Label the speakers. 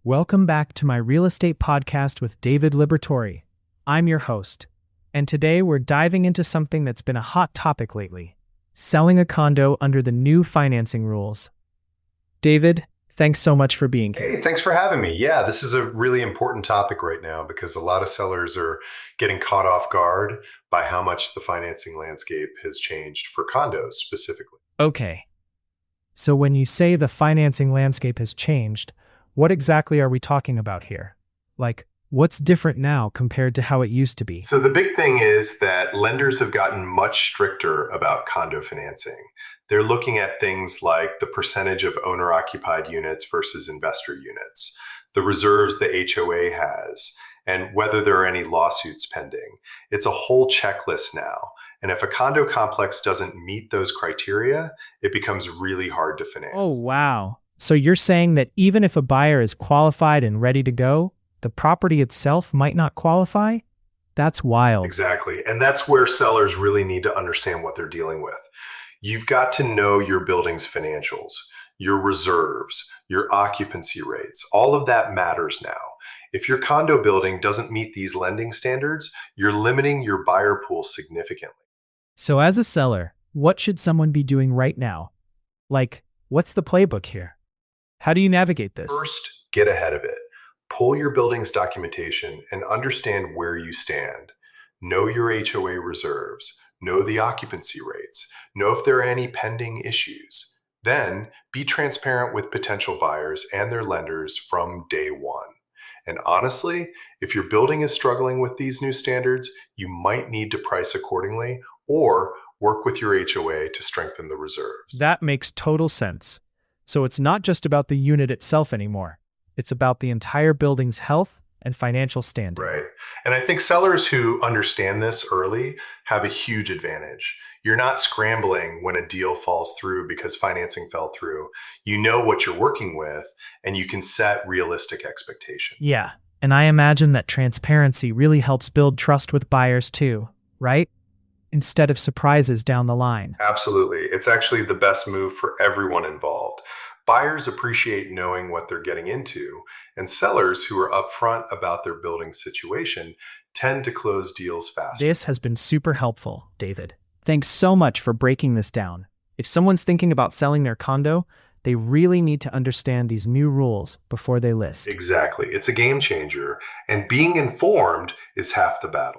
Speaker 1: Welcome back to my real estate podcast with David Libertori. I'm your host, and today we're diving into something that's been a hot topic lately: selling a condo under the new financing rules. David, thanks so much for being here.
Speaker 2: Hey, thanks for having me. Yeah, this is a really important topic right now because a lot of sellers are getting caught off guard by how much the financing landscape has changed for condos specifically.
Speaker 1: Okay, so when you say the financing landscape has changed, what exactly are we talking about here? Like, what's different now compared to how it used to be?
Speaker 2: So the big thing is that lenders have gotten much stricter about condo financing. They're looking at things like the percentage of owner-occupied units versus investor units, the reserves the HOA has, and whether there are any lawsuits pending. It's a whole checklist now. And if a condo complex doesn't meet those criteria, it becomes really hard to finance.
Speaker 1: Oh, wow. So you're saying that even if a buyer is qualified and ready to go, the property itself might not qualify? That's wild.
Speaker 2: Exactly. And that's where sellers really need to understand what they're dealing with. You've got to know your building's financials, your reserves, your occupancy rates. All of that matters now. If your condo building doesn't meet these lending standards, you're limiting your buyer pool significantly.
Speaker 1: So as a seller, what should someone be doing right now? Like, what's the playbook here? How do you navigate this?
Speaker 2: First, get ahead of it. Pull your building's documentation and understand where you stand. Know your HOA reserves. Know the occupancy rates. Know if there are any pending issues. Then, be transparent with potential buyers and their lenders from day one. And honestly, if your building is struggling with these new standards, you might need to price accordingly or work with your HOA to strengthen the reserves.
Speaker 1: That makes total sense. So it's not just about the unit itself anymore. It's about the entire building's health and financial standing.
Speaker 2: Right. And I think sellers who understand this early have a huge advantage. You're not scrambling when a deal falls through because financing fell through. You know what you're working with, and you can set realistic expectations.
Speaker 1: Yeah, and I imagine that transparency really helps build trust with buyers too, right? Instead of surprises down the line.
Speaker 2: Absolutely. It's actually the best move for everyone involved. Buyers appreciate knowing what they're getting into, and sellers who are upfront about their building situation tend to close deals faster.
Speaker 1: This has been super helpful, David. Thanks so much for breaking this down. If someone's thinking about selling their condo, they really need to understand these new rules before they list.
Speaker 2: Exactly. It's a game changer, and being informed is half the battle.